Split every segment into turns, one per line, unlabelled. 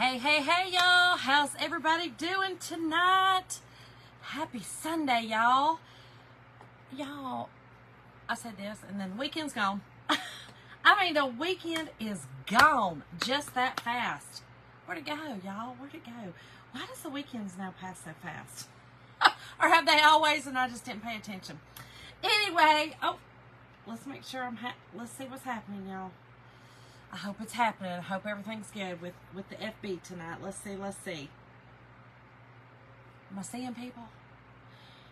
Hey, y'all. How's everybody doing tonight? Happy Sunday, y'all. Y'all, I said this, and then the weekend's gone. I mean, the weekend is gone just that fast. Where'd it go, y'all? Where'd it go? Why does the weekends now pass so fast? Or have they always, and I just didn't pay attention? Anyway, let's make sure let's see what's happening, y'all. I hope it's happening. I hope everything's good with the FB tonight. Let's see. Am I seeing people?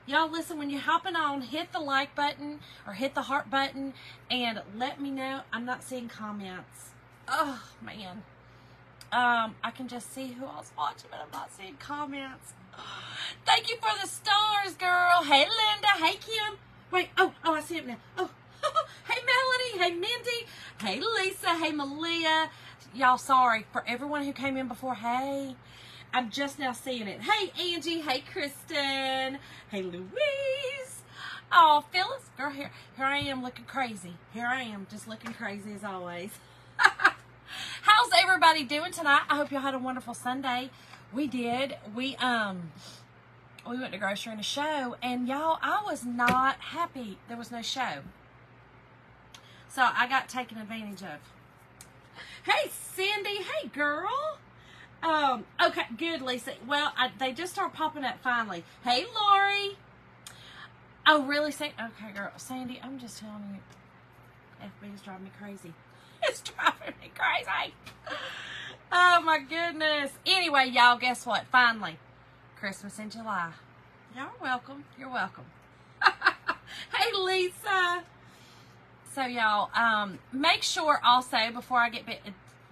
Y'all, listen, when you're hopping on, hit the like button or hit the heart button and let me know. I'm not seeing comments. Oh, man. I can just see who else watching, but I'm not seeing comments. Thank you for the stars, girl. Hey, Linda. Hey, Kim. Wait. Oh, I see it now. Oh. Hey, Melody. Hey, Mindy. Hey, Lisa. Hey, Malia. Y'all, sorry for everyone who came in before. Hey, I'm just now seeing it. Hey, Angie. Hey, Kristen. Hey, Louise. Oh, Phyllis. Girl, here I am looking crazy. Here I am just looking crazy as always. How's everybody doing tonight? I hope y'all had a wonderful Sunday. We did. We went to grocery and a show, and y'all, I was not happy there was no show. So I got taken advantage of. Hey, Cindy. Hey, girl. Okay, good, Lisa. Well, they just start popping up finally. Hey, Lori. Oh, really? Okay, girl. Sandy, I'm just telling you, FB is driving me crazy. It's driving me crazy. Oh, my goodness. Anyway, y'all, guess what? Finally, Christmas in July. Y'all are welcome. You're welcome. Hey, Lisa. So, y'all, make sure also, before I get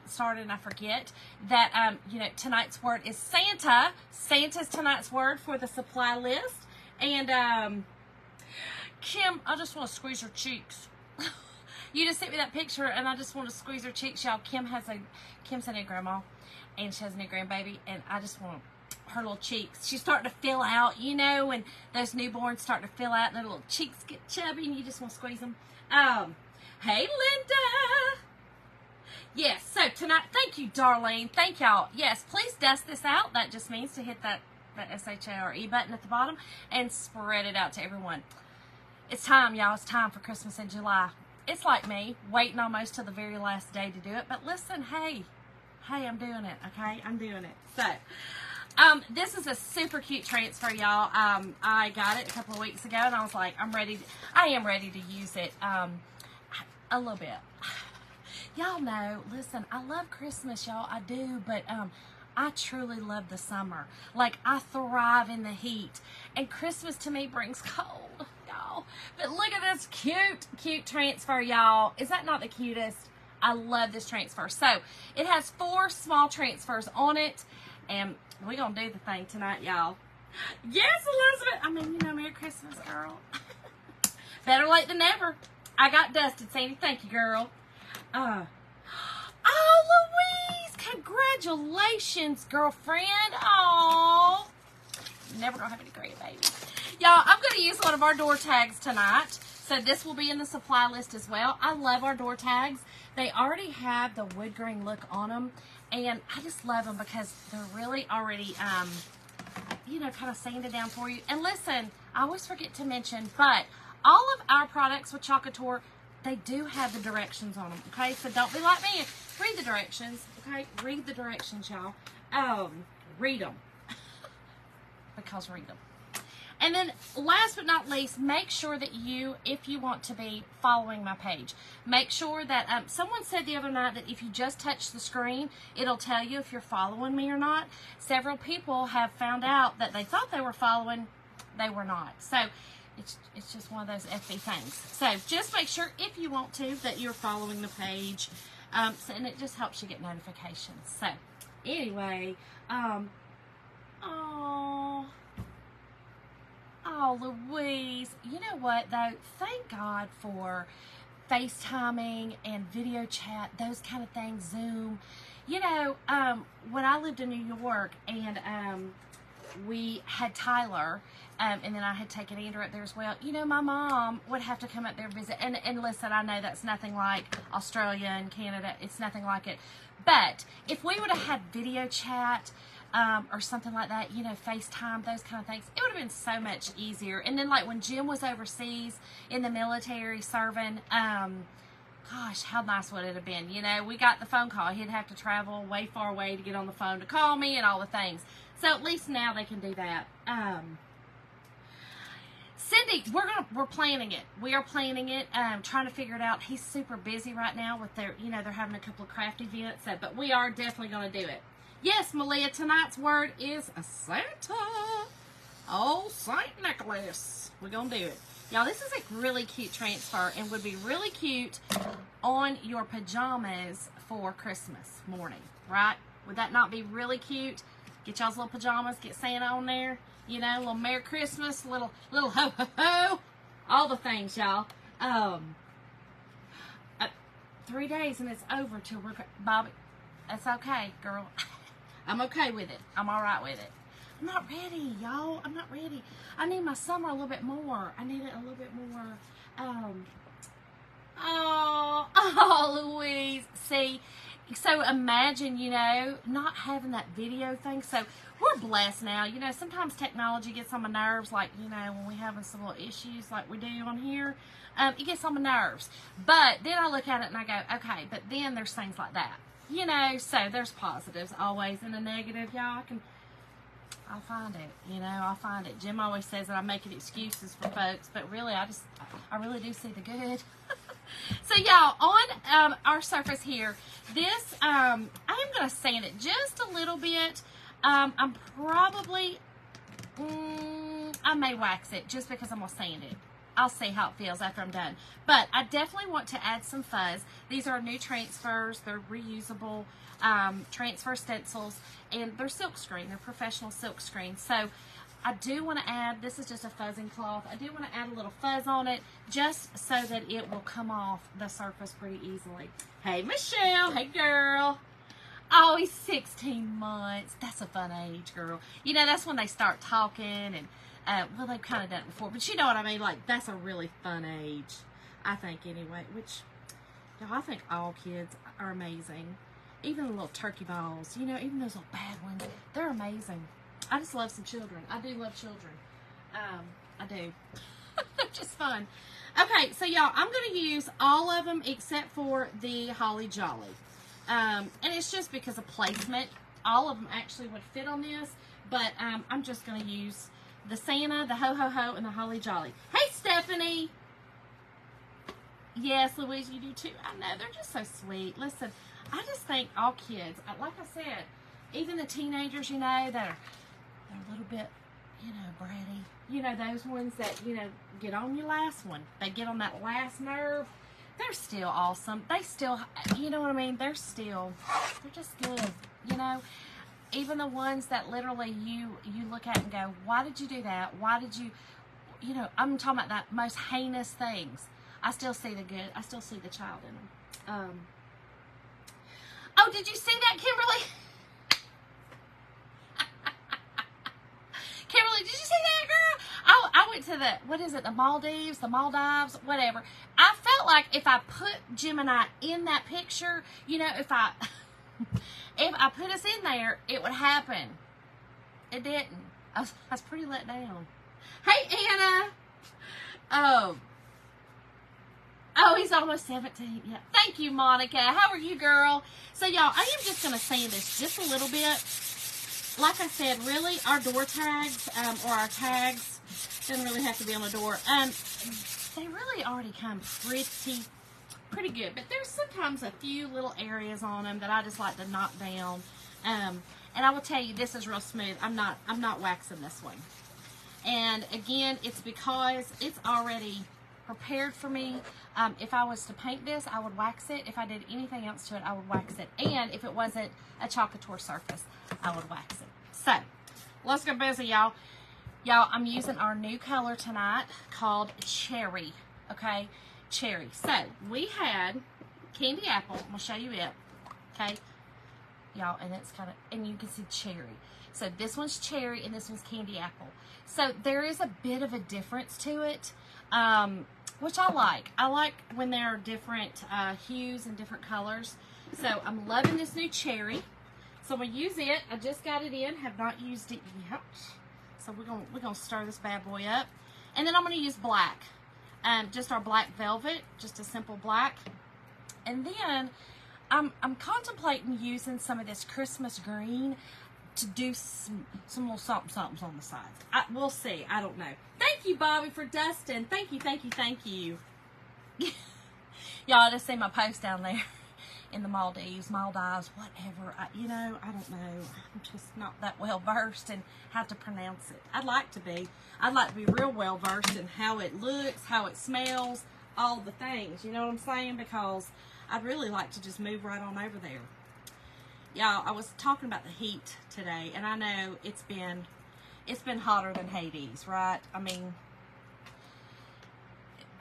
started and I forget, that, tonight's word is Santa. Santa's tonight's word for the supply list. And, Kim, I just want to squeeze her cheeks. You just sent me that picture, and I just want to squeeze her cheeks, y'all. Kim's a new grandma, and she has a new grandbaby, and I just want her little cheeks. She's starting to fill out, and those newborns start to fill out, and their little cheeks get chubby, and you just want to squeeze them. Hey, Linda. Yes, so tonight, thank you, Darlene. Thank y'all. Yes, please dust this out. That just means to hit that S-H-A-R-E button at the bottom and spread it out to everyone. It's time, y'all. It's time for Christmas in July. It's like me, waiting almost till the very last day to do it. But listen, hey, I'm doing it, okay? I'm doing it. So, this is a super cute transfer, y'all. I got it a couple of weeks ago, and I was like, I am ready to use it a little bit. Y'all know, listen, I love Christmas, y'all. I do, but I truly love the summer. Like, I thrive in the heat. And Christmas to me brings cold, y'all. But look at this cute transfer, y'all. Is that not the cutest? I love this transfer. So, it has 4 small transfers on it. And we're going to do the thing tonight, y'all. Yes, Elizabeth. I mean, Merry Christmas, girl. Better late than never. I got dusted, Sandy. Thank you, girl. Oh, Louise. Congratulations, girlfriend. Oh, never gonna have any grandbabies. Y'all, I'm gonna use one of our door tags tonight. So this will be in the supply list as well. I love our door tags. They already have the wood grain look on them. And I just love them because they're really already, kind of sanded down for you. And listen, I always forget to mention, but all of our products with Chocator, they do have the directions on them, okay? So don't be like me. Read the directions, okay? Read the directions, y'all. Read them. Because read them. And then, last but not least, make sure that if you want to be following my page, make sure that, someone said the other night that if you just touch the screen, it'll tell you if you're following me or not. Several people have found out that they thought they were following, they were not. So, it's just one of those FB things. So, just make sure, if you want to, that you're following the page, and it just helps you get notifications. So, anyway, Oh, Louise, you know what, though? Thank God for FaceTiming and video chat, those kind of things, Zoom. When I lived in New York and we had Tyler, and then I had taken Andrew up there as well. You know, my mom would have to come up there and visit. And listen, I know that's nothing like Australia and Canada. It's nothing like it. But if we would have had video chat or something like that, you know, FaceTime, those kind of things, it would have been so much easier. And then, like, when Jim was overseas in the military serving, gosh, how nice would it have been? You know, we got the phone call. He'd have to travel way far away to get on the phone to call me and all the things. So at least now they can do that. Cindy, we're planning it. We are planning it. Trying to figure it out. He's super busy right now with their, you know, they're having a couple of craft events. So, but we are definitely going to do it. Yes, Malia, tonight's word is a Santa. Oh, Saint Nicholas. We're going to do it. Y'all, this is a really cute transfer and would be really cute on your pajamas for Christmas morning, right? Would that not be really cute? Get y'all's little pajamas, get Santa on there, you know, little Merry Christmas, little ho ho ho, all the things, y'all. 3 days and it's over till we're, Bobby, that's okay, girl. I'm okay with it. I'm all right with it. I'm not ready, y'all. I'm not ready. I need my summer a little bit more. I need it a little bit more. Oh, Louise. See, so imagine, you know, not having that video thing. So we're blessed now. You know, sometimes technology gets on my nerves, like, you know, when we're having some little issues like we do on here. It gets on my nerves. But then I look at it and I go, okay, but then there's things like that. You know, so there's positives always in the negative, y'all. I'll find it, you know, I'll find it. Jim always says that I'm making excuses for folks, but really, I really do see the good. So, y'all, on our surface here, this, I am going to sand it just a little bit. I'm probably, I may wax it just because I'm going to sand it. I'll see how it feels after I'm done. But I definitely want to add some fuzz. These are new transfers. They're reusable transfer stencils, and they're silkscreen. They're professional silkscreen. So I do want to add, this is just a fuzzing cloth. I do want to add a little fuzz on it just so that it will come off the surface pretty easily. Hey, Michelle. Hey, girl. Oh, he's 16 months. That's a fun age, girl. You know, that's when they start talking and well, they've kind of done it before, but you know what I mean? Like, that's a really fun age, I think, anyway, which, you know, I think all kids are amazing. Even the little turkey balls, you know, even those little bad ones, they're amazing. I just love some children. I do love children. I do. They're just fun. Okay, so, y'all, I'm going to use all of them except for the Holly Jolly. And it's just because of placement. All of them actually would fit on this, but I'm just going to use the Santa, the Ho Ho Ho, and the Holly Jolly. Hey, Stephanie. Yes, Louise, you do too. I know, they're just so sweet. Listen, I just think all kids, like I said, even the teenagers, you know, they're a little bit, you know, bratty. You know, those ones that, you know, get on your last one. They get on that last nerve. They're still awesome. They still, you know what I mean? They're just good, you know. Even the ones that literally you look at and go, why did you do that? Why did you, you know, I'm talking about that most heinous things. I still see the good. I still see the child in them. Oh, did you see that, Kimberly? Kimberly, did you see that, girl? I went to the, what is it, the Maldives, whatever. I felt like if I put Jim and I in that picture, you know, if I put us in there, it would happen. It didn't. I was pretty let down. Hey, Anna. Oh, he's almost 17. Yeah. Thank you, Monica. How are you, girl? So, y'all, I am just going to sand this just a little bit. Like I said, really, our door tags, or our tags, doesn't really have to be on the door. They really already come pretty good. But there's sometimes a few little areas on them that I just like to knock down. And I will tell you, this is real smooth. I'm not waxing this one. And again, it's because it's already prepared for me. If I was to paint this, I would wax it. If I did anything else to it, I would wax it. And if it wasn't a Chocateur surface, I would wax it. So, let's go busy, y'all. Y'all, I'm using our new color tonight called Cherry. Okay? Cherry. So, we had candy apple. I'm going to show you it. Okay? y'all, and it's kind of, and you can see cherry. So this one's cherry and this one's candy apple. So there is a bit of a difference to it, which I like. I like when there are different hues and different colors. So I'm loving this new cherry. So I'm gonna use it. I just got it in, have not used it yet. So we're gonna stir this bad boy up, and then I'm gonna use black, just our black velvet, just a simple black, and then I'm contemplating using some of this Christmas green to do some little something on the sides. We'll see. I don't know. Thank you, Bobby, for dusting. Thank you, thank you, thank you. Y'all just see my post down there in the Maldives, whatever. I don't know. I'm just not that well versed in how to pronounce it. I'd like to be. I'd like to be real well versed in how it looks, how it smells, all the things. You know what I'm saying? Because I'd really like to just move right on over there. Y'all, I was talking about the heat today, and I know it's been hotter than Hades, right? I mean,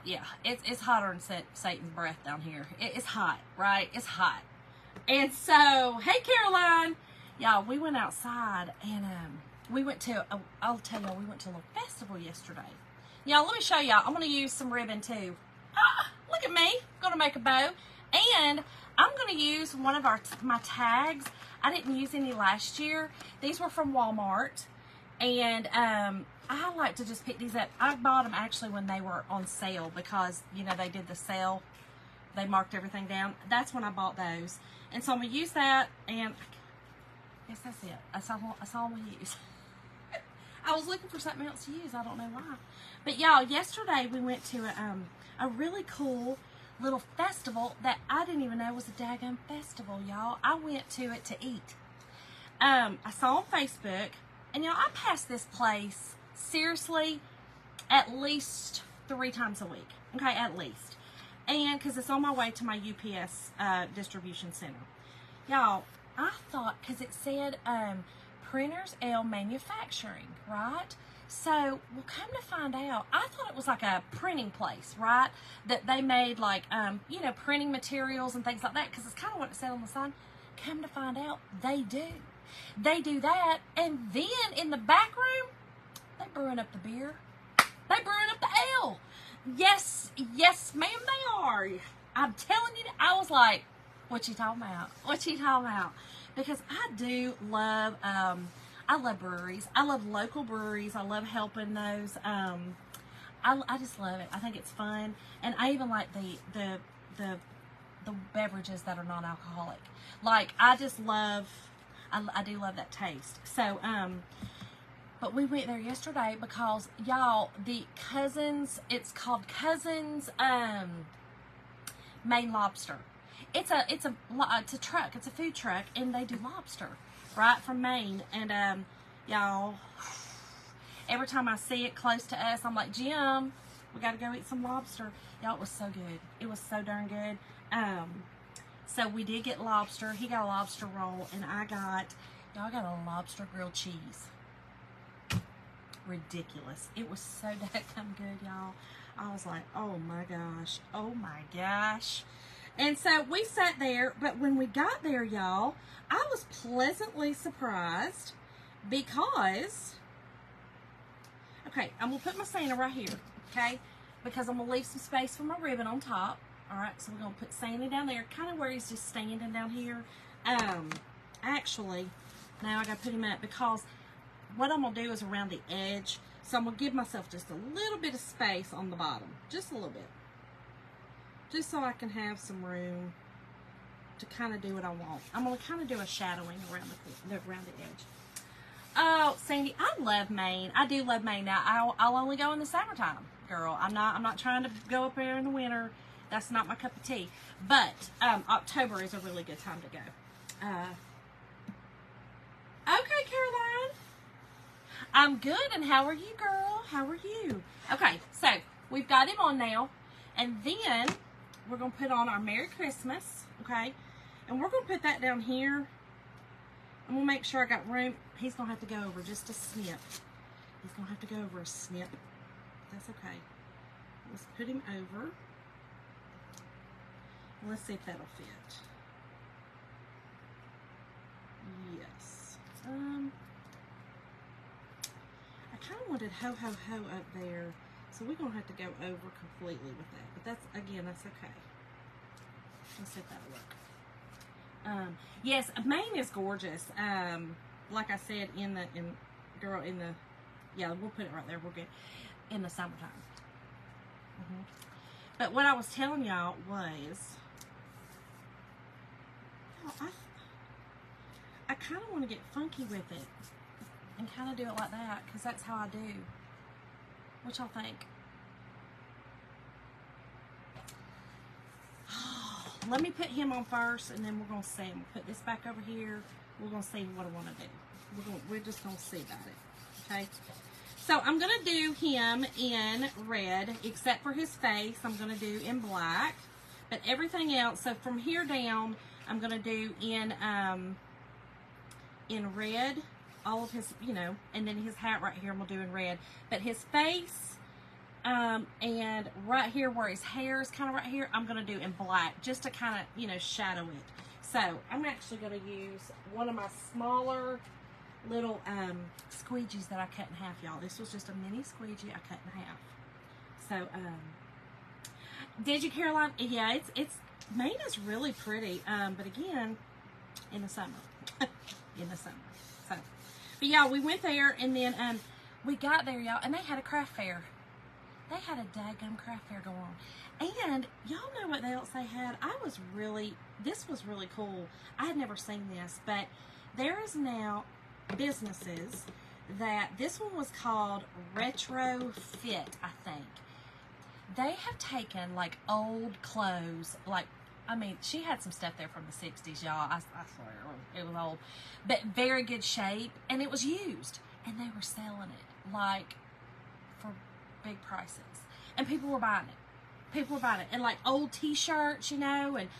yeah, it's hotter than Satan's breath down here. It's hot, right? It's hot. And so, hey, Caroline. Y'all, we went outside, and we went to, I'll tell y'all, we went to a little festival yesterday. Y'all, let me show y'all. I'm going to use some ribbon, too. Look at me. I'm going to make a bow. And I'm going to use one of my tags. I didn't use any last year. These were from Walmart. And I like to just pick these up. I bought them actually when they were on sale because, you know, they did the sale. They marked everything down. That's when I bought those. And so I'm going to use that. And yes, that's it. That's all I'm going to use. I was looking for something else to use. I don't know why. But y'all, yesterday we went to a really cool little festival that I didn't even know was a daggum festival, y'all. I went to it to eat. I saw on Facebook, and y'all, I pass this place seriously at least 3 times a week. Okay, at least. And because it's on my way to my UPS distribution center. Y'all, I thought, because it said Printers L Manufacturing, right? So, well, come to find out, I thought it was like a printing place, right? That they made like, you know, printing materials and things like that, because it's kind of what it said on the sign. Come to find out, they do. They do that, and then in the back room, they brewing up the beer. They brewing up the ale. Yes, yes, ma'am, they are. I'm telling you, I was like, what you talking about? What you talking about? Because I do love, I love breweries. I love local breweries. I love helping those. I just love it. I think it's fun, and I even like the beverages that are non-alcoholic. Like, I just love, I do love that taste. So, but we went there yesterday because, y'all, the Cousins, it's called Cousins Maine Lobster. It's a truck. It's a food truck, and they do lobster right from Maine. And y'all, every time I see it close to us, I'm like, Jim, we got to go eat some lobster. Y'all, it was so good. It was so darn good. So we did get lobster. He got a lobster roll, and I got a lobster grilled cheese. Ridiculous. It was so damn good, y'all. I was like, oh my gosh. Oh my gosh. And so we sat there, but when we got there, y'all, I was pleasantly surprised because, okay, I'm going to put my Santa right here, okay, because I'm going to leave some space for my ribbon on top. All right, so we're going to put Santa down there, kind of where he's just standing down here. Actually, now I got to put him up because what I'm going to do is around the edge. So I'm going to give myself just a little bit of space on the bottom, just a little bit. Just so I can have some room to kind of do what I want. I'm going to kind of do a shadowing around the edge. Oh, Sandy, I love Maine. I do love Maine. Now, I'll only go in the summertime, girl. I'm not trying to go up there in the winter. That's not my cup of tea. But October is a really good time to go. Okay, Caroline. I'm good, and how are you, girl? How are you? Okay, so we've got him on now, and then we're going to put on our Merry Christmas, okay? And we're going to put that down here. And we'll make sure I got room. He's going to have to go over just a snip. He's going to have to go over a snip. That's okay. Let's put him over. Let's see if that'll fit. kind of wanted ho, ho, ho up there. So we're going to have to go over completely with that. But that's, again, that's okay. Let's see if that'll work. Yes, Maine is gorgeous. Like I said, yeah, we'll put it right there. We're good. In the summertime. But what I was telling y'all was, I kind of want to get funky with it and kind of do it like that, because that's how I do. What y'all think? Let me put him on first, and then we're going to see. We'll put this back over here. We're going to see what I want to do. We're just going to see about it. Okay? So I'm going to do him in red, except for his face. I'm going to do in black. But everything else, so from here down, I'm going to do in red. All of his, you know, and then his hat right here, I'm going to do in red. But his face, and right here where his hair is kind of right here, I'm going to do in black, just to kind of, you know, shadow it. So I'm actually going to use one of my smaller little squeegees that I cut in half, y'all. This was just a mini squeegee I cut in half. So did you, Caroline? Yeah, it's Maine is really pretty, but again, in the summer. In the summer. So, but yeah, we went there, and then we got there, y'all, and they had a craft fair. They had a daggum craft fair going on. And y'all know what else they had? This was really cool. I had never seen this, but there is now businesses that, this one was called Retro Fit, I think. They have taken like old clothes, like, I mean, she had some stuff there from the 60s, y'all. I swear it was old, but very good shape, and it was used, and they were selling it like for big prices, and people were buying it. People were buying it, and like old T-shirts, you know, and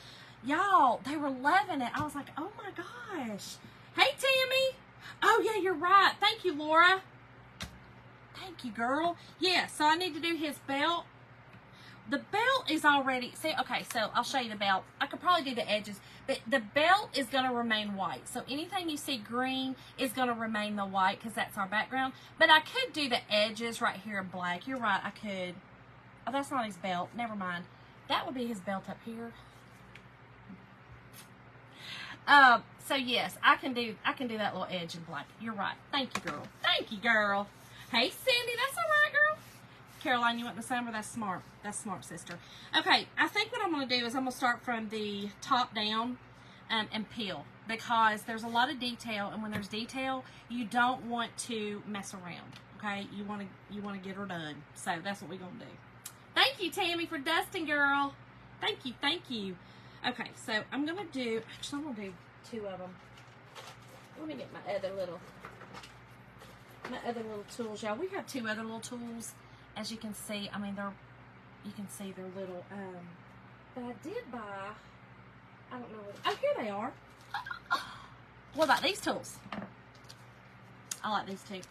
y'all, they were loving it. I was like, oh my gosh. Hey, Tammy. Oh yeah, you're right. Thank you, Laura. Thank you, girl. Yeah, so I need to do his belt. The belt is already, see, okay, so I'll show you the belt. I could probably do the edges, but the belt is going to remain white. So anything you see green is going to remain the white, because that's our background. But I could do the edges right here in black. You're right, I could. Oh, that's not his belt. Never mind. That would be his belt up here. So yes, I can do that little edge in black. You're right. Thank you, girl. Thank you, girl. Hey, Cindy, that's all right, girl. Caroline, you went in the summer? That's smart. That's smart, sister. Okay, I think what I'm going to do is I'm going to start from the top down and peel, because there's a lot of detail, and when there's detail, you don't want to mess around, okay? You want to get her done. So that's what we're going to do. Thank you, Tammy, for dusting, girl. Thank you, thank you. Okay, so I'm going to do, actually, I'm going to do two of them. Let me get my other little tools, y'all. We have two other little tools. As you can see, I mean, you can see they're little, but I did buy, I don't know oh, here they are. What about these tools? I like these too.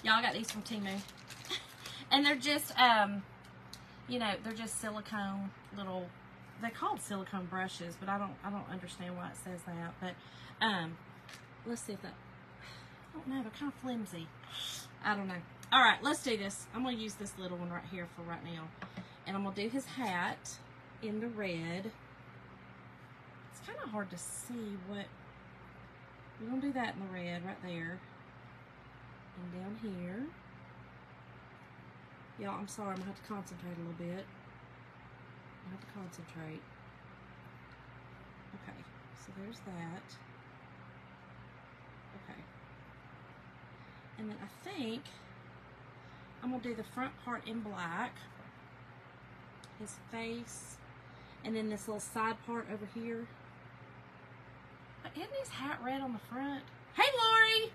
Y'all, I got these from Temu. And they're just, you know, they're just silicone little, they're called silicone brushes, but I don't understand why it says that, but, let's see if that, I don't know, they're kind of flimsy. I don't know. All right, let's do this. I'm going to use this little one right here for right now. And I'm going to do his hat in the red. It's kind of hard to see what... We're going to do that in the red right there. And down here. Y'all, I'm sorry. I'm going to have to concentrate a little bit. I have to concentrate. Okay, so there's that. Okay. And then I think... I'm going to do the front part in black, his face, and then this little side part over here. But isn't his hat red on the front? Hey, Lori!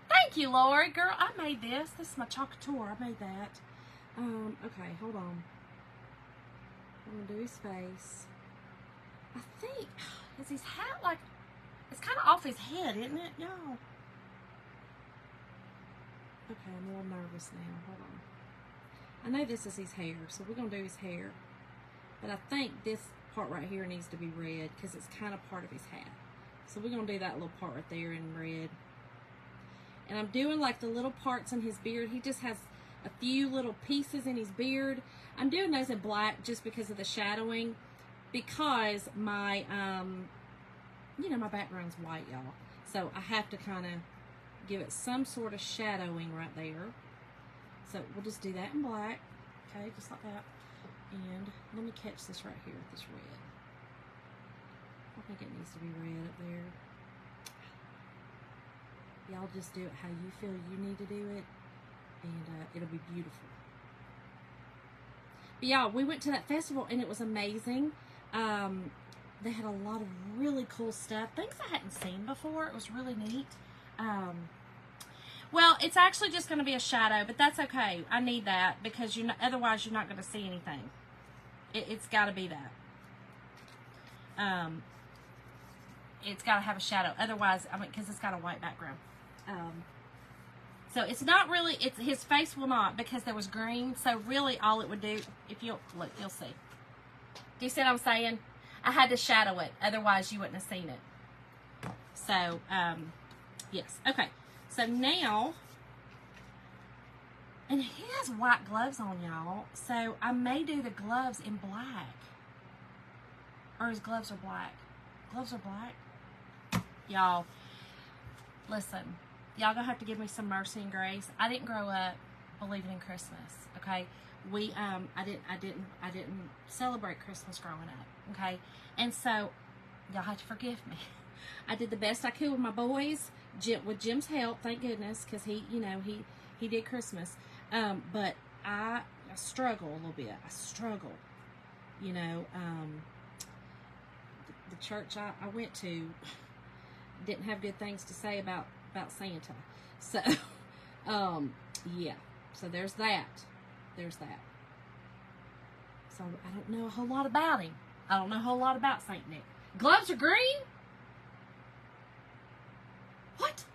Thank you, Lori. Girl, I made this. This is my Chocateur. I made that. Okay, hold on. I'm going to do his face. I think, is his hat like, it's kind of off his head, isn't it, y'all? Okay, I'm a little nervous now. Hold on. I know this is his hair, so we're going to do his hair. But I think this part right here needs to be red, because it's kind of part of his hat. So we're going to do that little part right there in red. And I'm doing like the little parts in his beard. He just has a few little pieces in his beard. I'm doing those in black just because of the shadowing, because my, you know, my background's white, y'all. So I have to kind of give it some sort of shadowing right there. So we'll just do that in black. Okay, just like that. And let me catch this right here with this red. I think it needs to be red up there. Y'all just do it how you feel you need to do it, and it'll be beautiful. But y'all, we went to that festival and it was amazing. They had a lot of really cool stuff, things I hadn't seen before. It was really neat. Well, it's actually just going to be a shadow, but that's okay. I need that because otherwise you're not going to see anything. It's got to be that. It's got to have a shadow. Otherwise, I mean, because it's got a white background. So it's not really, his face will not, because there was green. So really all it would do, if you'll look, you'll see. Do you see what I'm saying? I had to shadow it. Otherwise you wouldn't have seen it. So, yes. Okay. So now, and he has white gloves on, y'all. So I may do the gloves in black. Or his gloves are black. Gloves are black. Y'all, listen. Y'all gonna have to give me some mercy and grace. I didn't grow up believing in Christmas. Okay, I didn't celebrate Christmas growing up. Okay, and so y'all have to forgive me. I did the best I could with my boys, with Jim's help, thank goodness, because he did Christmas. But I struggle a little bit. I struggle. You know, the church I went to didn't have good things to say about Santa. So, yeah. So there's that. There's that. So I don't know a whole lot about him. I don't know a whole lot about Saint Nick. Gloves are green? What?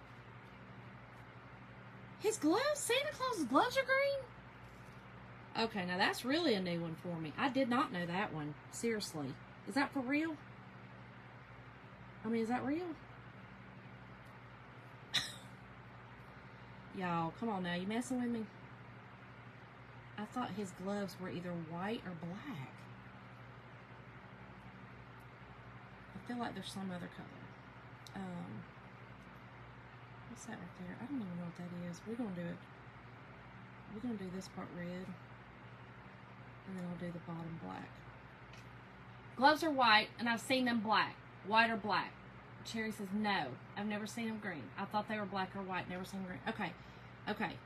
His gloves? Santa Claus's gloves are green? Okay, now that's really a new one for me. I did not know that one. Seriously. Is that for real? I mean, is that real? Y'all, come on now. You messing with me? I thought his gloves were either white or black. I feel like there's some other color. What's that right there? I don't even know what that is. We're going to do it. We're going to do this part red. And then I'll do the bottom black. Gloves are white, and I've seen them black. White or black. Cherry says, no, I've never seen them green. I thought they were black or white, never seen green. Okay, okay.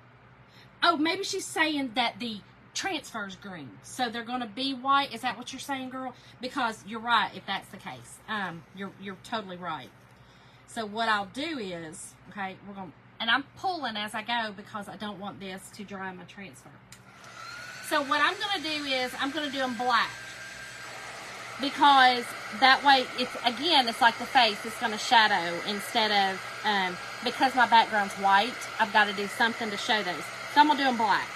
Oh, maybe she's saying that the transfer's green, so they're going to be white. Is that what you're saying, girl? Because you're right if that's the case. You're totally right. So what I'll do is, okay, we're going to, and I'm pulling as I go because I don't want this to dry my transfer. So what I'm going to do is I'm going to do them black. Because that way, it's like the face, it's going to shadow instead of, because my background's white, I've got to do something to show those. So I'm going to do them black.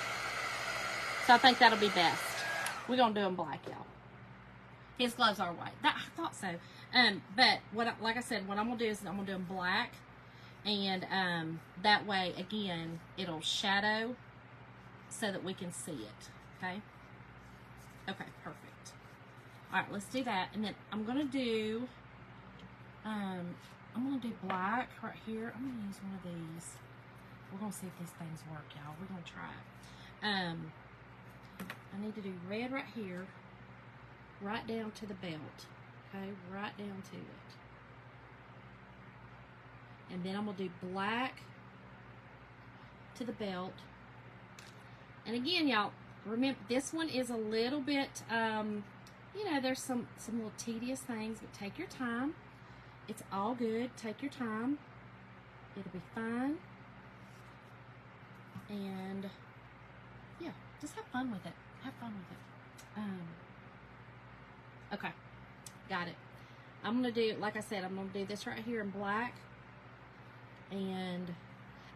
So I think that'll be best. We're going to do them black, y'all. His gloves are white. I thought so. But, like I said, what I'm going to do is I'm going to do them black. And that way, again, it'll shadow so that we can see it. Okay? Okay, perfect. Alright, let's do that. And then I'm going to do, black right here. I'm going to use one of these. We're going to see if these things work, y'all. We're going to try it. I need to do red right here, right down to the belt. Okay, right down to it. And then I'm going to do black to the belt. And again, y'all, remember, this one is a little bit, you know, there's some little tedious things, but take your time. It's all good. Take your time. It'll be fine. And, yeah, just have fun with it. Have fun with it. Okay. Got it. I'm going to do, like I said, I'm going to do this right here in black. And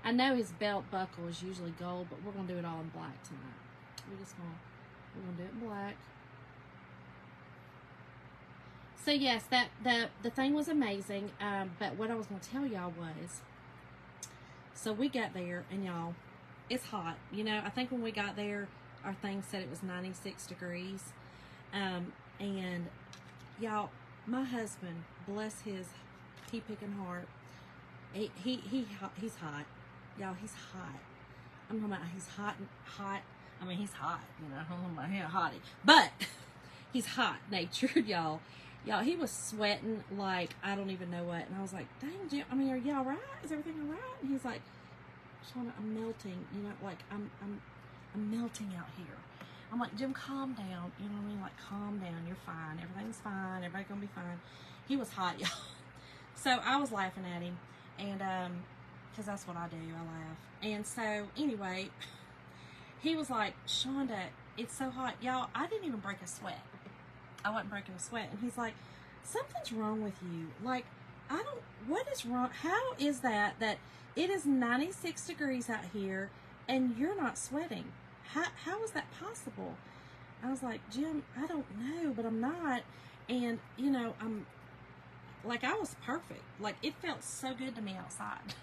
I know his belt buckle is usually gold, but we're going to do it all in black tonight. We're going to do it in black. So yes, the thing was amazing, but what I was going to tell y'all was, So we got there, and y'all, it's hot. You know, I think when we got there, our thing said it was 96 degrees. And y'all, my husband, bless his pea-picking heart, he's hot. Y'all, he's hot. I'm talking about he's hot. I mean, he's hot, you know, I'm talking about hottie. But he's hot natured, y'all. Y'all, he was sweating like I don't even know what. And I was like, dang, Jim, I mean, are you all right? Is everything all right? And he's like, Shauna, I'm melting. You know, like I'm melting out here. I'm like, Jim, calm down. You know what I mean? Like, calm down. You're fine. Everything's fine. Everybody's gonna be fine. He was hot, y'all. So I was laughing at him, and because that's what I do. I laugh. And so anyway, he was like, Shonda, it's so hot, y'all. I didn't even break a sweat. I wasn't breaking a sweat. And he's like, something's wrong with you. Like, what is wrong? How is that it is 96 degrees out here and you're not sweating? How is that possible? I was like, Jim, I don't know, but I'm not. And, you know, I was perfect. Like, it felt so good to me outside.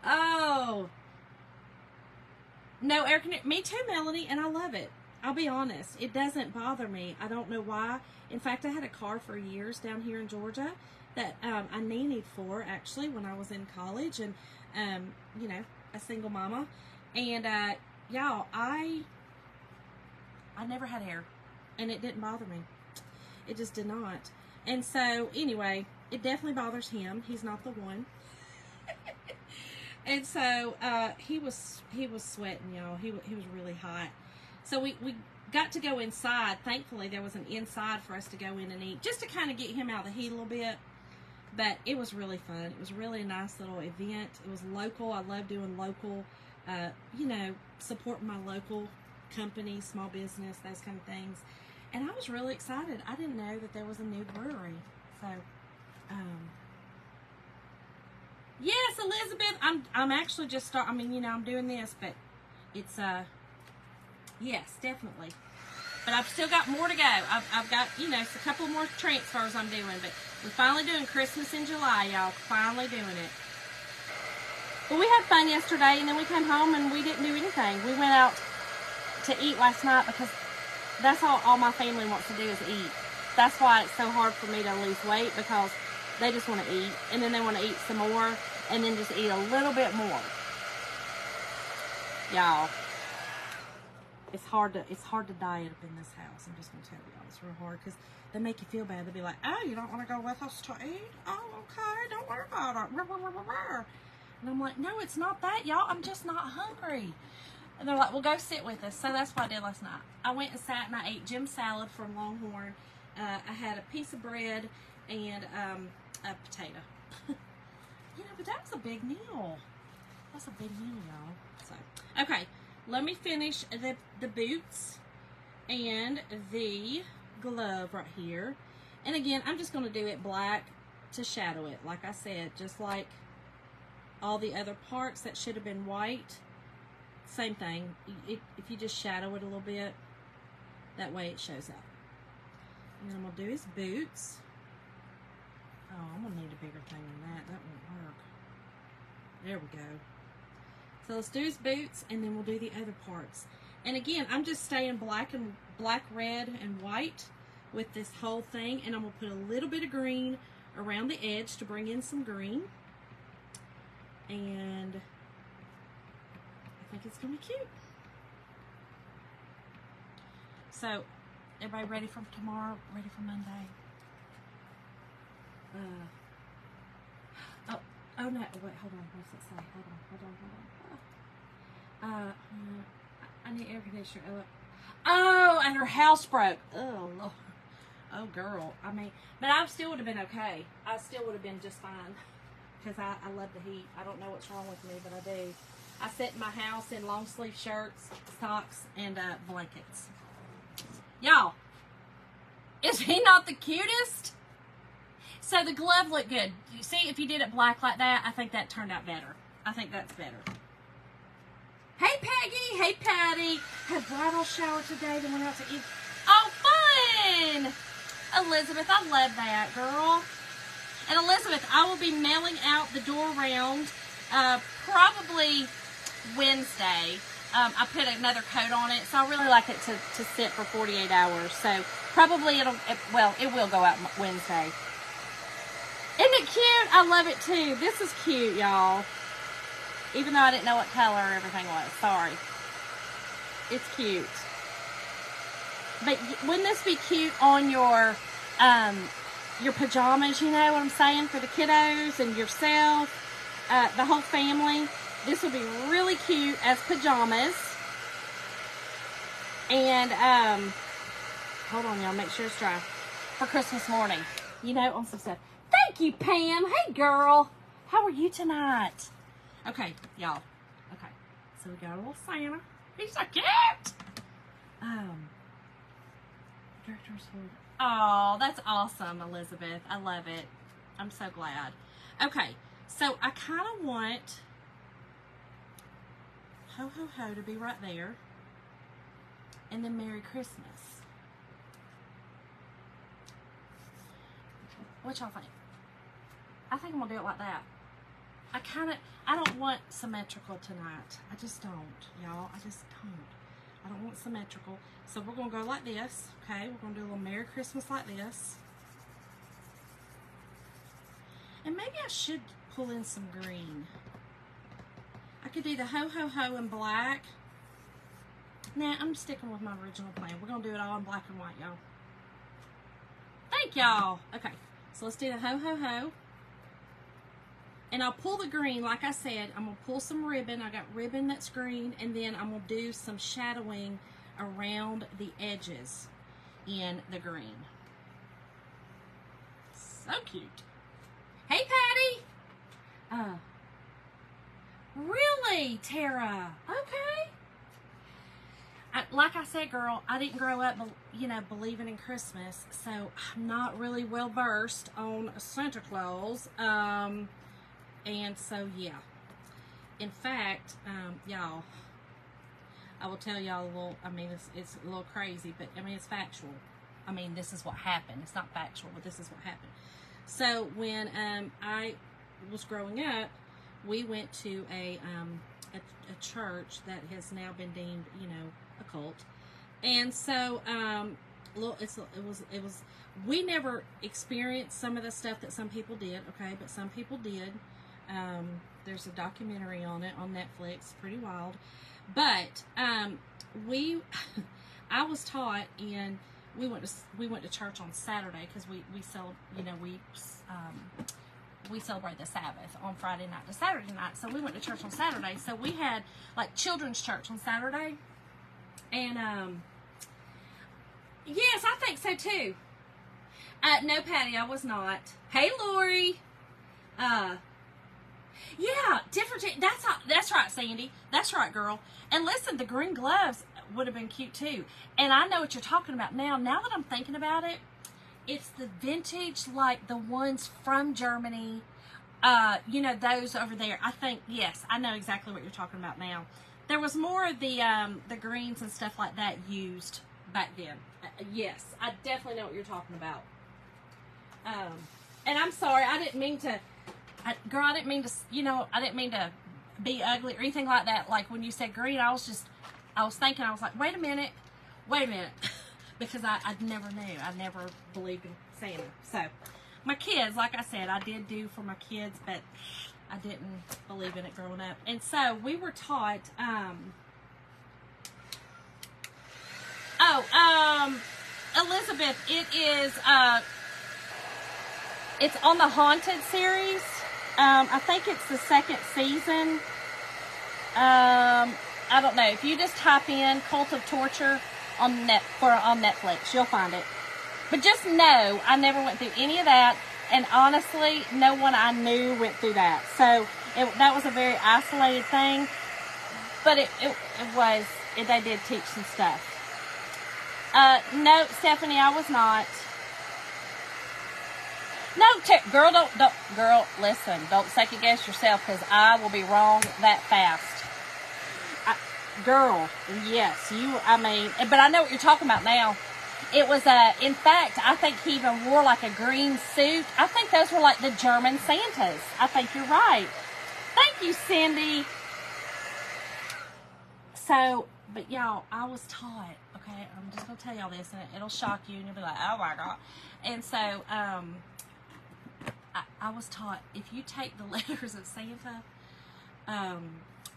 Oh. No air conditioning. Me too, Melanie, and I love it. I'll be honest. It doesn't bother me. I don't know why. In fact, I had a car for years down here in Georgia that I nannied for, actually, when I was in college. And, you know, a single mama. And, y'all, I never had hair. And it didn't bother me. It just did not. And so, anyway, it definitely bothers him. He's not the one. And so, he was sweating, y'all. He was really hot. So we got to go inside. Thankfully, there was an inside for us to go in and eat, just to kind of get him out of the heat a little bit. But it was really fun. It was really a nice little event. It was local. I love doing local, you know, supporting my local company, small business, those kind of things. And I was really excited. I didn't know that there was a new brewery. So, yes, Elizabeth, I'm actually just I mean, you know, I'm doing this, but it's, yes, definitely. But I've still got more to go. I've got, you know, a couple more transfers I'm doing, but we're finally doing Christmas in July, y'all. Finally doing it. But we had fun yesterday, and then we came home and we didn't do anything. We went out to eat last night because that's all my family wants to do is eat. That's why it's so hard for me to lose weight, because they just want to eat, and then they want to eat some more, and then just eat a little bit more. Y'all, it's hard to diet up in this house. I'm just gonna tell y'all, it's real hard because they make you feel bad. They'll be like, "Oh, you don't want to go with us to eat? Oh, okay, don't worry about it." And I'm like, "No, it's not that, y'all. I'm just not hungry." And they're like, "Well, go sit with us." So that's what I did last night. I went and sat and I ate Jim's salad from Longhorn. I had a piece of bread and a potato. You know, but that was a big meal. That's a big meal, y'all. So, okay, let me finish the boots and the glove right here. And again, I'm just going to do it black to shadow it. Like I said, just like all the other parts that should have been white. Same thing. If you just shadow it a little bit, that way it shows up. And then I'm going to do his boots. Oh, I'm going to need a bigger thing than that. That won't work. There we go. So let's do his boots, and then we'll do the other parts. And again, I'm just staying black, red, and white with this whole thing. And I'm going to put a little bit of green around the edge to bring in some green. And I think it's going to be cute. So, everybody ready for tomorrow? Ready for Monday? Oh no, wait, hold on, what's it say? Hold on. I need air conditioner. Oh, and her house broke. Oh, Lord. Oh, girl. I mean, but I still would have been okay. I still would have been just fine. Because I love the heat. I don't know what's wrong with me, but I do. I sit in my house in long sleeve shirts, socks, and blankets. Y'all, is he not the cutest? So the glove looked good. You see, if you did it black like that, I think that turned out better. I think that's better. Hey, Peggy. Hey, Patty. Had bridal shower today. They went out to eat. Oh, fun. Elizabeth, I love that, girl. And Elizabeth, I will be mailing out the door round Probably Wednesday. I put another coat on it, so I really like it to sit for 48 hours. So probably it will go out Wednesday. Isn't it cute? I love it too. This is cute, y'all. Even though I didn't know what color everything was. Sorry. It's cute. But wouldn't this be cute on your pajamas, you know what I'm saying? For the kiddos and yourself, the whole family. This would be really cute as pajamas. And, hold on, y'all. Make sure it's dry. For Christmas morning. You know, on some stuff. Thank you, Pam. Hey, girl. How are you tonight? Okay, y'all. Okay. So we got a little Santa. He's so cute. Director's folder. Oh, that's awesome, Elizabeth. I love it. I'm so glad. Okay, so I kind of want Ho Ho Ho to be right there. And then Merry Christmas. What y'all think? I think I'm going to do it like that. I don't want symmetrical tonight. I just don't, y'all. I just don't. I don't want symmetrical. So we're going to go like this, okay? We're going to do a little Merry Christmas like this. And maybe I should pull in some green. I could do the Ho Ho Ho in black. Nah, I'm sticking with my original plan. We're going to do it all in black and white, y'all. Thank y'all. Okay, so let's do the Ho Ho Ho. And I'll pull the green, like I said, I'm going to pull some ribbon. I got ribbon that's green, and then I'm going to do some shadowing around the edges in the green. So cute. Hey, Patty. Really, Tara? Okay. Like I said, girl, I didn't grow up, you know, believing in Christmas, so I'm not really well versed on Santa Claus. And so, yeah. In fact, y'all, I will tell y'all a little, I mean, it's a little crazy, but, I mean, it's factual. I mean, this is what happened. It's not factual, but this is what happened. So, when I was growing up, we went to a church that has now been deemed, you know, a cult. And so, we never experienced some of the stuff that some people did, okay, but some people did. There's a documentary on it on Netflix, pretty wild. But I was taught, and we went to church on Saturday because we celebrate the Sabbath on Friday night to Saturday night. So we went to church on Saturday. So we had like children's church on Saturday, and yes, I think so too. No, Patty, I was not. Hey, Lori. Yeah, different. That's right, Sandy. That's right, girl. And listen, the green gloves would have been cute too. And I know what you're talking about now. Now that I'm thinking about it, it's the vintage, like the ones from Germany. You know, those over there. I think, yes, I know exactly what you're talking about now. There was more of the greens and stuff like that used back then. Yes, I definitely know what you're talking about. And I'm sorry, I didn't mean to. Girl, I didn't mean to, you know, I didn't mean to be ugly or anything like that. Like when you said green, I was thinking, I was like, wait a minute. Because I never knew. I never believed in Santa. So, my kids, like I said, I did do for my kids, but I didn't believe in it growing up. And so, we were taught, Elizabeth, it's on the Haunted series. I think it's the second season. I don't know. If you just type in Cult of Torture on Netflix, you'll find it. But just know, I never went through any of that. And honestly, no one I knew went through that. So, that was a very isolated thing. But they did teach some stuff. No, Stephanie, I was not. No, girl, girl, listen, don't second guess yourself, because I will be wrong that fast. Girl, yes, but I know what you're talking about now. It was, in fact, I think he even wore like a green suit. I think those were like the German Santas. I think you're right. Thank you, Cindy. So, but y'all, I was taught, okay, I'm just going to tell y'all this, and it'll shock you, and you'll be like, oh my God. And so, I was taught, if you take the letters of Santa,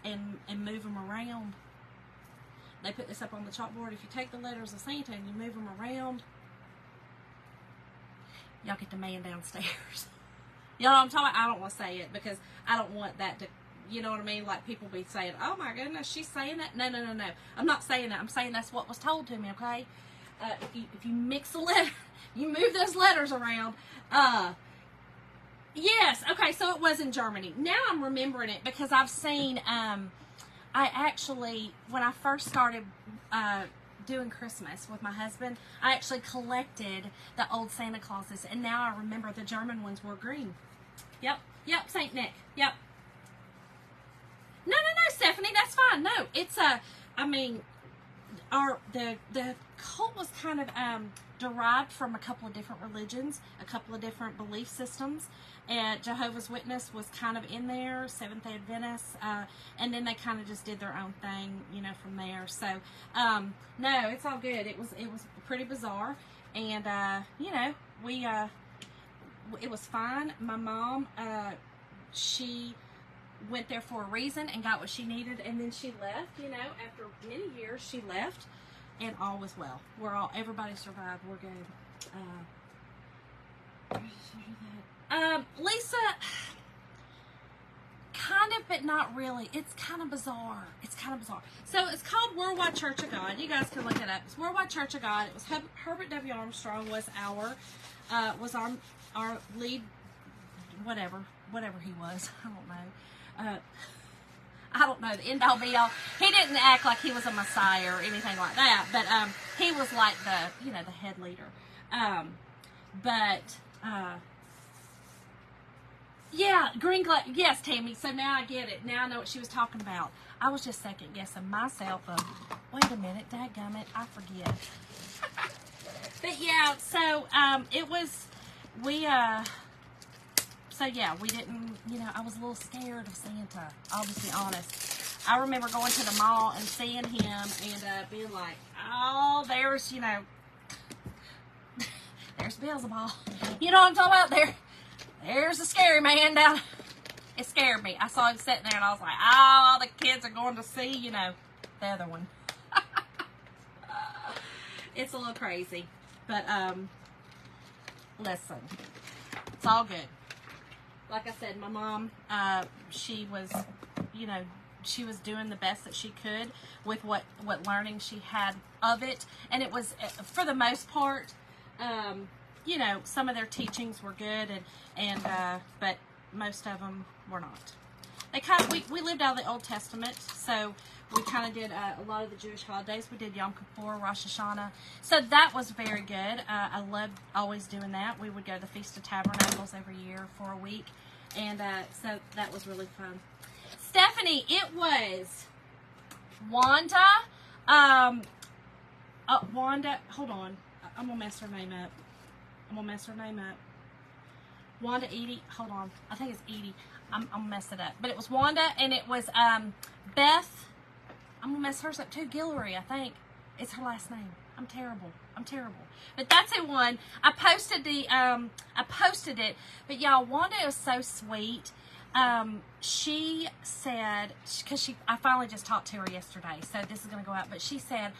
and move them around, they put this up on the chalkboard, if you take the letters of Santa and you move them around, y'all get the man downstairs. Y'all know what I'm talking about? I don't want to say it because I don't want that to, you know what I mean? Like people be saying, oh my goodness, she's saying that. No. I'm not saying that. I'm saying that's what was told to me, okay? If you mix the letter, you move those letters around. Yes, okay, so it was in Germany. Now I'm remembering it because I've seen, I actually, when I first started doing Christmas with my husband, I actually collected the old Santa Clauses, and now I remember the German ones were green. Yep, Saint Nick, yep. No, Stephanie, that's fine. No, it's I mean, the cult was kind of derived from a couple of different religions, a couple of different belief systems. And Jehovah's Witness was kind of in there, Seventh-day Adventists, and then they kind of just did their own thing, you know, from there. So, no, it's all good. It was pretty bizarre, and you know, it was fine. My mom, she went there for a reason and got what she needed, and then she left. You know, after many years, she left, and all was well. Everybody survived. We're good. Lisa, kind of, but not really. It's kind of bizarre. So it's called Worldwide Church of God. You guys can look it up. It's Worldwide Church of God. It was Herbert W. Armstrong was our lead, whatever he was. I don't know, the end all be all. He didn't act like he was a messiah or anything like that, but he was like the head leader. Yeah, green glass. Yes, Tammy. So now I get it. Now I know what she was talking about. I was just second guessing myself. Wait a minute, dadgummit, I forget. But yeah, so it was So yeah, we didn't. I was a little scared of Santa. I'll just be honest. I remember going to the mall and seeing him and being like, oh, there's Beelzebub. You know what I'm talking about there. There's a scary man down. It scared me. I saw him sitting there and I was like, oh, the kids are going to see, the other one. It's a little crazy. But, listen, it's all good. Like I said, my mom, she was, she was doing the best that she could with what learning she had of it. And it was, for the most part, some of their teachings were good, but most of them were not. They we lived out of the Old Testament, so we kind of did a lot of the Jewish holidays. We did Yom Kippur, Rosh Hashanah, so that was very good. I loved always doing that. We would go to the Feast of Tabernacles every year for a week, and so that was really fun. Stephanie, it was Wanda. Wanda, hold on. I'm going to mess her name up. Wanda Edie. Hold on. I think it's Edie. I'm going to mess it up. But it was Wanda, and it was Beth. I'm going to mess hers up too. Guillory, I think. It's her last name. I'm terrible. But that's who won. I posted it. But y'all, Wanda is so sweet. She said, because I finally just talked to her yesterday, so this is going to go out. But she said,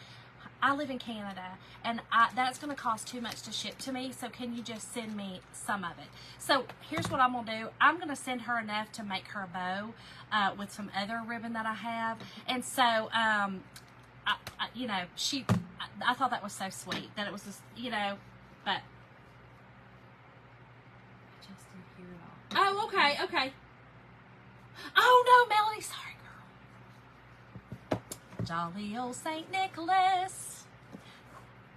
I live in Canada, and that's going to cost too much to ship to me, so can you just send me some of it? So here's what I'm going to do. I'm going to send her enough to make her a bow with some other ribbon that I have. And so, I thought that was so sweet, that it was just, but I just didn't hear it all. Oh, okay. Oh, no, Melanie, sorry, girl. Jolly old St. Nicholas.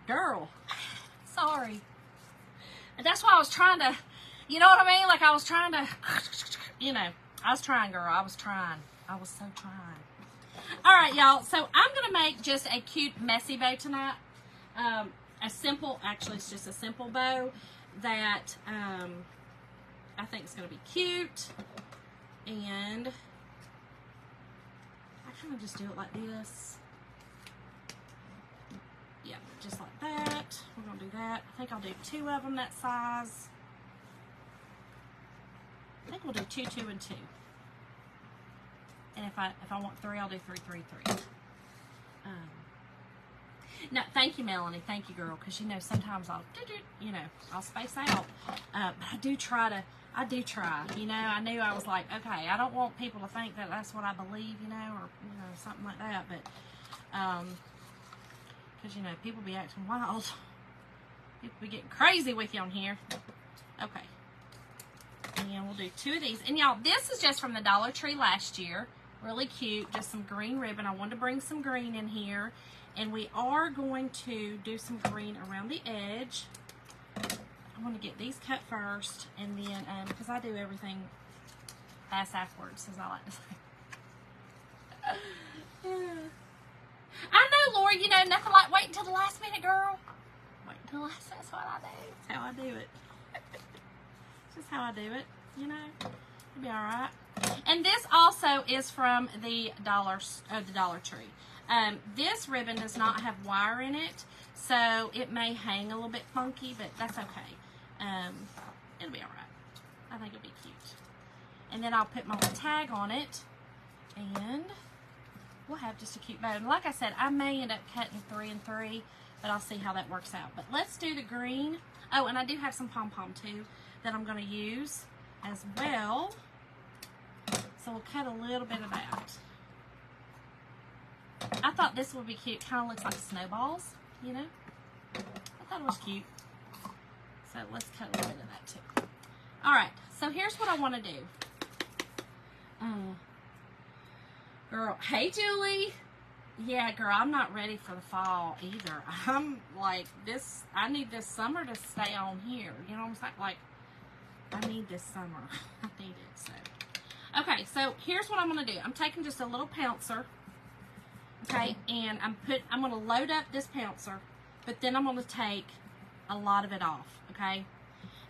Girl, sorry. And that's why I was trying to, you know what I mean? Like I was trying to, I was trying, girl. I was so trying. All right, y'all. So I'm going to make just a cute, messy bow tonight. It's just a simple bow that I think is going to be cute. And kind of just do it like this. Yeah, just like that. We're going to do that. I think I'll do 2 of them that size. I think we'll do 2, 2, and 2. And if I want 3, I'll do 3, 3, 3. No, thank you, Melanie. Thank you, girl. Because, you know, sometimes I'll, you know, I'll space out. But I do try. You know, I knew I was like, okay, I don't want people to think that that's what I believe, you know, or, you know, something like that. But, because, you know, people be acting wild. People be getting crazy with you on here. Okay. And we'll do 2 of these. And, y'all, this is just from the Dollar Tree last year. Really cute. Just some green ribbon. I wanted to bring some green in here. And we are going to do some green around the edge. I want to get these cut first, and then, because I do everything fast afterwards, as I like to say. I know, Lori, you know, nothing like waiting until the last minute, girl. Wait until the last, that's what I do. That's how I do it. It's just how I do it, you know. It'll be alright. And this also is from the Dollar Tree. This ribbon does not have wire in it, so it may hang a little bit funky, but that's okay. It'll be alright. I think it'll be cute. And then I'll put my little tag on it, and we'll have just a cute bow. And like I said, I may end up cutting 3 and 3, but I'll see how that works out. But let's do the green. Oh, and I do have some pom-pom too that I'm going to use as well. So we'll cut a little bit of that. I thought this would be cute. Kind of looks like snowballs, you know. I thought it was cute. So let's cut a little bit of that too. Alright, so here's what I want to do. Girl, hey Julie. Yeah, girl, I'm not ready for the fall either. I'm like, I need this summer to stay on here. You know what I'm saying? Like, I need this summer. I need it, so. Okay, so here's what I'm going to do. I'm taking just a little pouncer. Okay, and I'm going to load up this pouncer, but then I'm going to take a lot of it off, okay?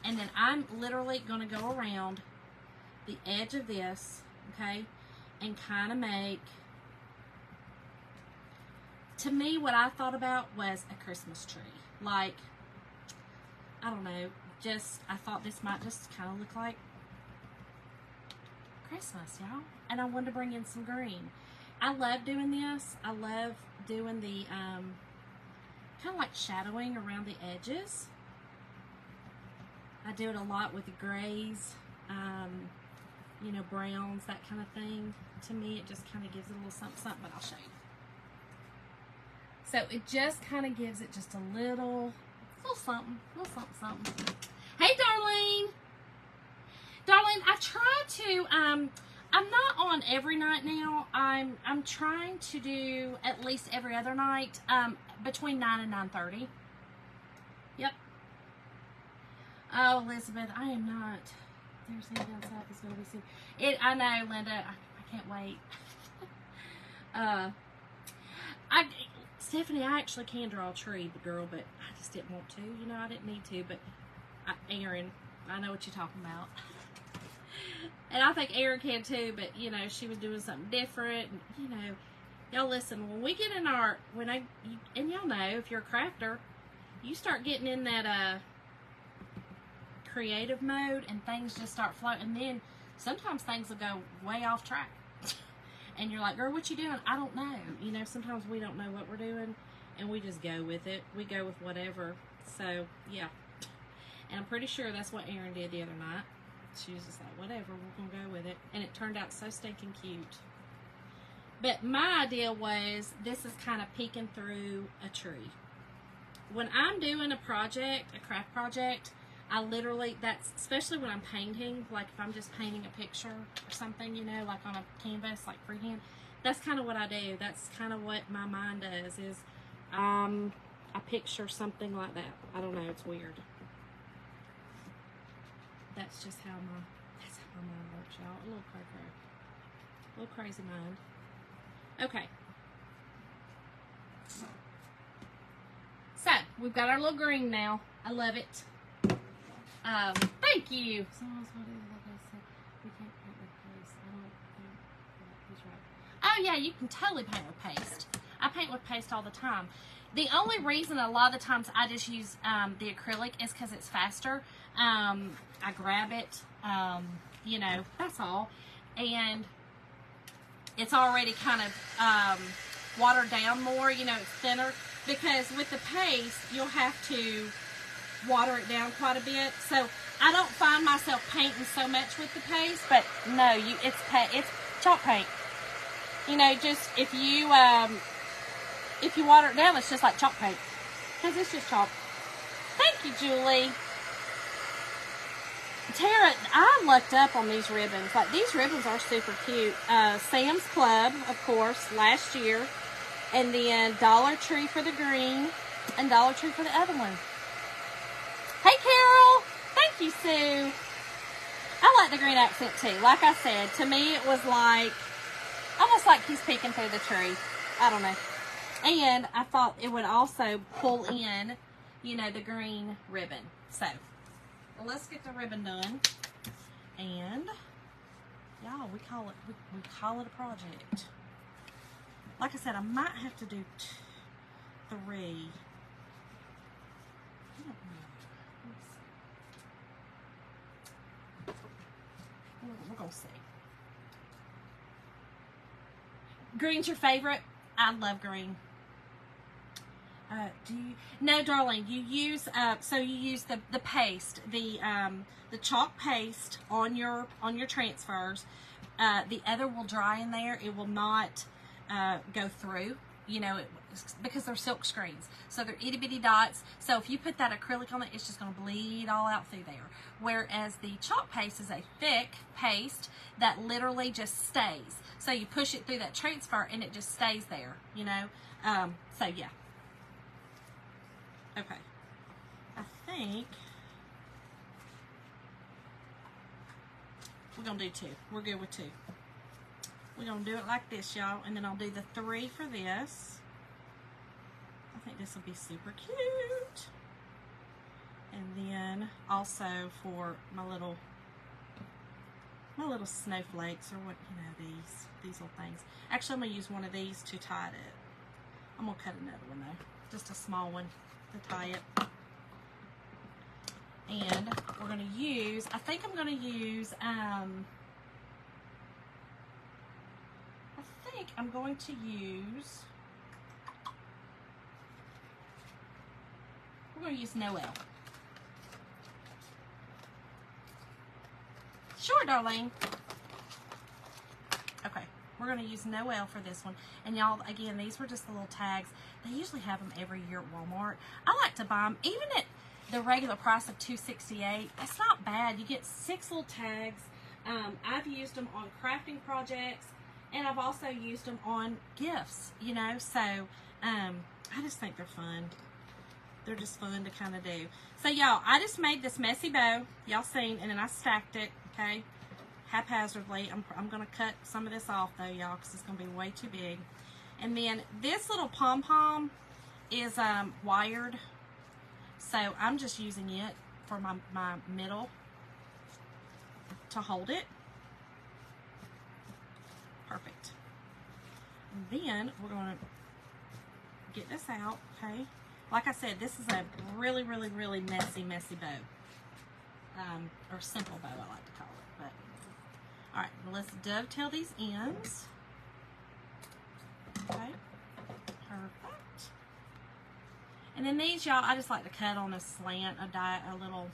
And then I'm literally going to go around the edge of this, okay, and kind of make, to me, what I thought about was a Christmas tree. Like, I don't know, I thought this might just kind of look like Christmas, y'all. And I wanted to bring in some green. I love doing this. I love doing the kind of like shadowing around the edges. I do it a lot with the grays, you know, browns, that kind of thing. To me, it just kind of gives it a little something, something, but I'll show you. So it just kind of gives it just a little something, something. Hey, Darlene. Darlene, I try to, I'm not on every night now. I'm trying to do at least every other night, between 9 and 9:30. Yep. Oh, Elizabeth, I am not. They're saying down south is going to be soon. I know, Linda. I can't wait. Stephanie, I actually can draw a tree, girl, but I just didn't want to. You know, I didn't need to, but Erin, I know what you're talking about. And I think Erin can too, but, you know, she was doing something different. And, you know, y'all listen, when we get in and y'all know, if you're a crafter, you start getting in that creative mode and things just start floating. And then sometimes things will go way off track. And you're like, girl, what you doing? I don't know. You know, sometimes we don't know what we're doing, and we just go with it. We go with whatever. So, yeah. And I'm pretty sure that's what Erin did the other night. She was just like, whatever, we're going to go with it. And it turned out so stinking cute. But my idea was, this is kind of peeking through a tree. When I'm doing a project, a craft project, I literally, especially when I'm painting, like if I'm just painting a picture or something, you know, like on a canvas, like freehand, that's kind of what I do. That's kind of what my mind does, is I picture something like that. I don't know, it's weird. That's just how my mind works, y'all. A little crazy mind. Okay. So, we've got our little green now. I love it. Thank you. Someone's what is it? Like I said, we can't paint with place. I don't think that he's right. Oh yeah, you can totally paint with paste. I paint with paste all the time. The only reason a lot of the times I just use the acrylic is because it's faster. I grab it, you know, that's all. And it's already kind of watered down more, you know, it's thinner. Because with the paste, you'll have to water it down quite a bit. So I don't find myself painting so much with the paste, but no, it's chalk paint. You know, just if you water it down, it's just like chalk paint, because it's just chalk. Thank you, Julie. Tara, I looked up on these ribbons. Like, these ribbons are super cute. Sam's Club, of course, last year. And then Dollar Tree for the green. And Dollar Tree for the other one. Hey, Carol. Thank you, Sue. I like the green accent, too. Like I said, to me, it was like, almost like he's peeking through the tree. I don't know. And I thought it would also pull in, you know, the green ribbon. So, well, let's get the ribbon done. And, y'all, we call it a project. Like I said, I might have to do 3. I don't know. We're going to see. Green's your favorite? I love green. No, darling, you use, so you use the paste, the chalk paste on your transfers. The other will dry in there. It will not go through, you know, because they're silk screens. So they're itty bitty dots. So if you put that acrylic on it, it's just going to bleed all out through there. Whereas the chalk paste is a thick paste that literally just stays. So you push it through that transfer and it just stays there, you know. So yeah. Okay. I think we're going to do 2. We're good with 2. We're going to do it like this, y'all. And then I'll do the 3 for this. I think this will be super cute. And then also for my little snowflakes, or what, you know, these little things. Actually, I'm going to use one of these to tie it. I'm going to cut another one though. Just a small one to tie it. And we're going to use, I think I'm going to use, I'm going to use, we're going to use Noel. Sure, darling. Okay, we're going to use Noel for this one. And y'all, again, these were just the little tags. They usually have them every year at Walmart. I like to buy them, even at the regular price of $2.68. It's not bad. You get 6 little tags. I've used them on crafting projects. And I've also used them on gifts, you know, so I just think they're fun. They're just fun to kind of do. So, y'all, I just made this messy bow, y'all seen, and then I stacked it, okay, haphazardly. I'm going to cut some of this off, though, y'all, because it's going to be way too big. And then this little pom-pom is wired, so I'm just using it for my middle to hold it. Perfect. And then we're going to get this out, okay? Like I said, this is a really, really, really messy bow. Or simple bow, I like to call it. But all right, let's dovetail these ends. Okay, perfect. And then these, y'all, I just like to cut on a slant, a little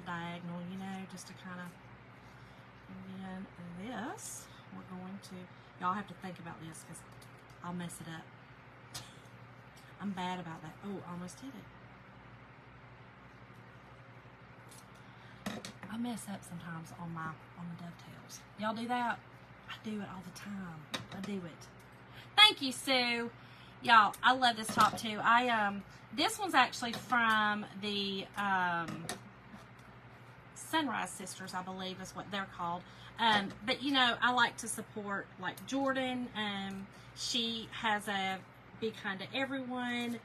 diagonal, you know, just to kind of. And then this. We're going to, y'all have to think about this because I'll mess it up. I'm bad about that. Oh, almost hit it. I mess up sometimes on the dovetails. Y'all do that? I do it all the time. I do it. Thank you, Sue. Y'all, I love this top too. This one's actually from the Sunrise Sisters, I believe is what they're called. But you know, I like to support like Jordan. She has a Be Kind to Everyone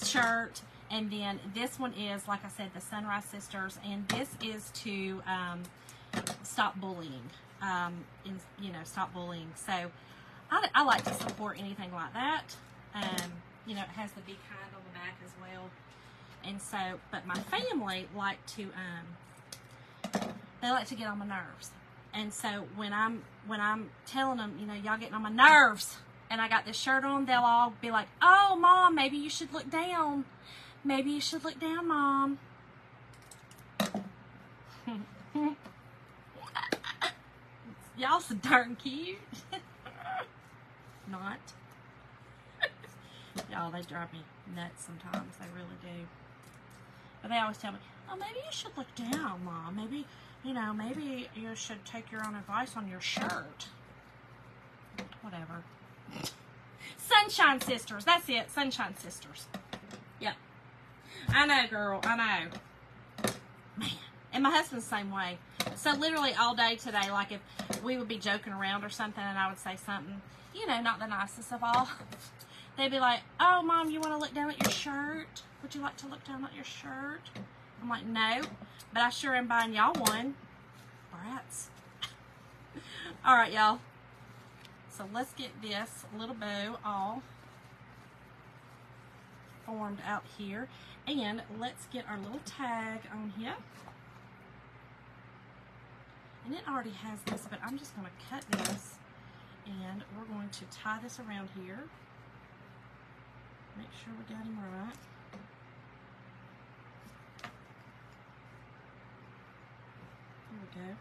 shirt, and then this one is, like I said, the Sunrise Sisters, and this is to stop bullying. You know, stop bullying. So I like to support anything like that. You know, it has the Be Kind on the back as well. And so, but my family like to, they like to get on my nerves. And so when I'm telling them, you know, y'all getting on my nerves, and I got this shirt on, they'll all be like, oh, Mom, maybe you should look down. Maybe you should look down, Mom. Y'all so darn cute. Not. Y'all, they drive me nuts sometimes. They really do. But they always tell me, oh, maybe you should look down, Mom. Maybe, you know, maybe you should take your own advice on your shirt. Whatever. Sunshine Sisters. That's it. Sunshine Sisters. Yep. I know, girl. I know. Man. And my husband's the same way. So literally all day today, like if we would be joking around or something and I would say something, you know, not the nicest of all, they'd be like, oh, Mom, you want to look down at your shirt? Would you like to look down at your shirt? I'm like, no, but I sure am buying y'all one. Brats. All right, y'all. So let's get this little bow all formed out here. And let's get our little tag on here. And it already has this, but I'm just going to cut this. And we're going to tie this around here. Make sure we got him right. There we go.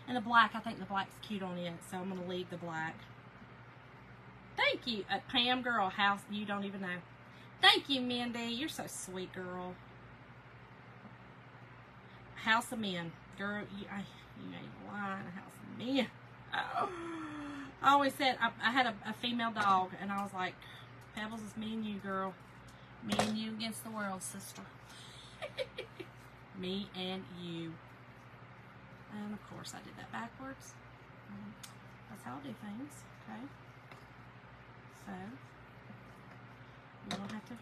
And the black, I think the black's cute on it, so I'm going to leave the black. Thank you, Pam, girl, house, you don't even know. Thank you, Mindy. You're so sweet, girl. House of Men. Girl, you ain't lying. House of Men. Oh. I always said, I had a female dog, and I was like, Pebbles, is me and you, girl. Me and you against the world, sister. Me and you. And, of course, I did that backwards. That's how I do things, okay? So, we'll have to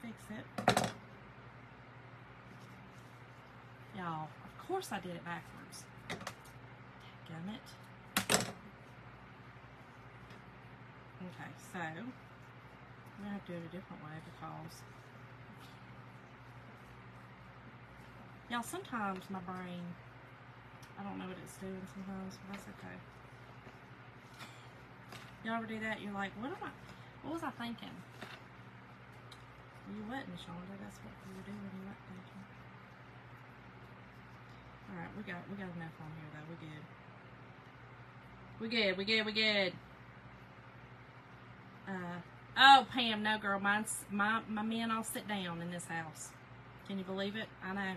fix it. Y'all, of course I did it backwards. Damn it. Okay, so, I'm going to have to do it a different way because, y'all, sometimes my brain, I don't know what it's doing sometimes, but that's okay. Y'all ever do that? You're like, what was I thinking? Well, you wasn't, Shonda. That's what you were doing. You weren't thinking. Alright, we got enough on here though. We good. Oh, Pam, no girl. My men all sit down in this house. Can you believe it? I know.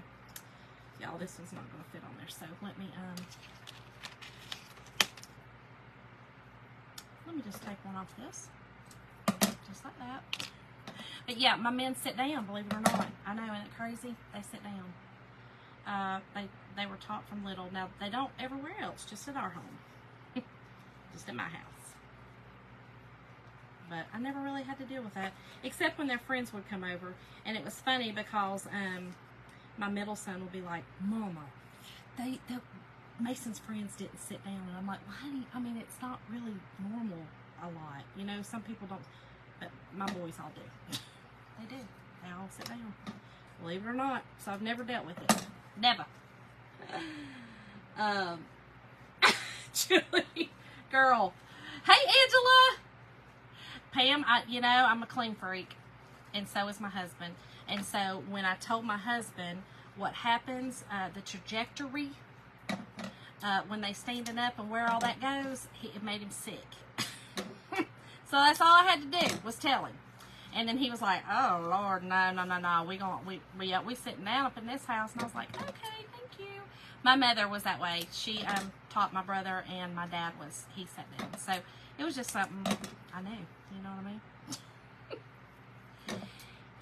Y'all, this one's not going to fit on there, so let me just take one off this. Just like that. But yeah, my men sit down, believe it or not. I know, isn't it crazy? They sit down. They were taught from little. Now, they don't everywhere else, just at our home. Just at my house. But I never really had to deal with that, except when their friends would come over. And it was funny because my middle son would be like, Mama, Mason's friends didn't sit down. And I'm like, well, honey, I mean, it's not really normal a lot. You know, some people don't, but my boys all do. They do. They all sit down. Believe it or not. So I've never dealt with it. Never. Julie, girl. Hey, Angela. Pam, I'm a clean freak. And so is my husband. And so when I told my husband what happens, the trajectory, when they standing up and where all that goes, it made him sick. So that's all I had to do was tell him. And then he was like, oh, Lord, no. We sitting down up in this house. And I was like, okay, thank you. My mother was that way. She taught my brother, and my dad he sat down. So it was just something I knew. You know what I mean?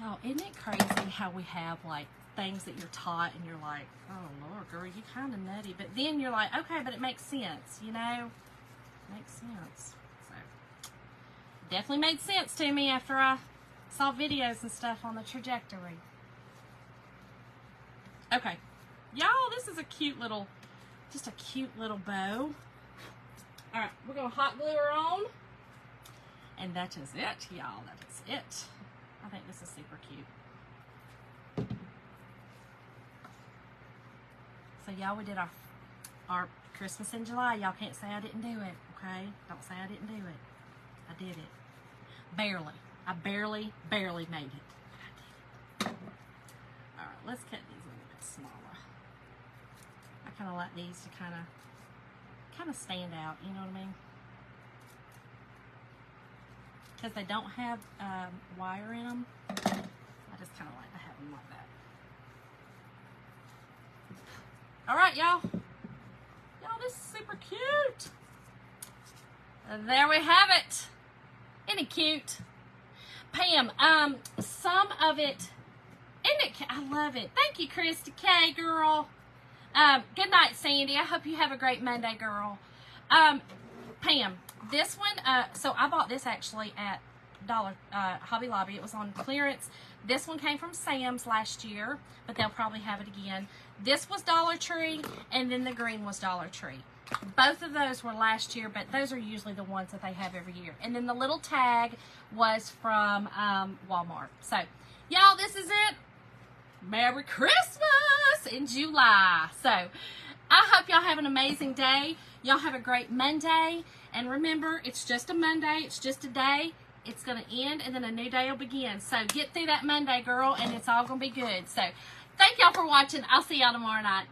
Oh, isn't it crazy how we have, like, things that you're taught and you're like, oh, Lord, girl, you kind of nutty. But then you're like, okay, but it makes sense, you know? Makes sense. So, definitely made sense to me after I saw videos and stuff on the trajectory. Okay. Y'all, this is just a cute little bow. All right, we're going to hot glue her on. And that is it, y'all. That is it. I think this is super cute. So, y'all, we did our Christmas in July. Y'all can't say I didn't do it, okay? Don't say I didn't do it. I did it. Barely. I barely made it. I did it. All right, let's cut these a little bit smaller. I kind of like these to kind of stand out, you know what I mean? Because they don't have wire in them. I just kind of like to have them like that. All right, y'all. Y'all, this is super cute. There we have it. Isn't it cute? Pam, some of it, isn't it? I love it. Thank you, Christy K, girl. Good night, Sandy. I hope you have a great Monday, girl. Pam, this one, so I bought this actually at Hobby Lobby. It was on clearance. This one came from Sam's last year, but they'll probably have it again. This was Dollar Tree, and then the green was Dollar Tree. Both of those were last year, but those are usually the ones that they have every year. And then the little tag was from Walmart. So, y'all, this is it. Merry Christmas in July. So, I hope y'all have an amazing day. Y'all have a great Monday. And remember, it's just a Monday. It's just a day. It's going to end, and then a new day will begin. So, get through that Monday, girl, and it's all going to be good. So, thank y'all for watching. I'll see y'all tomorrow night.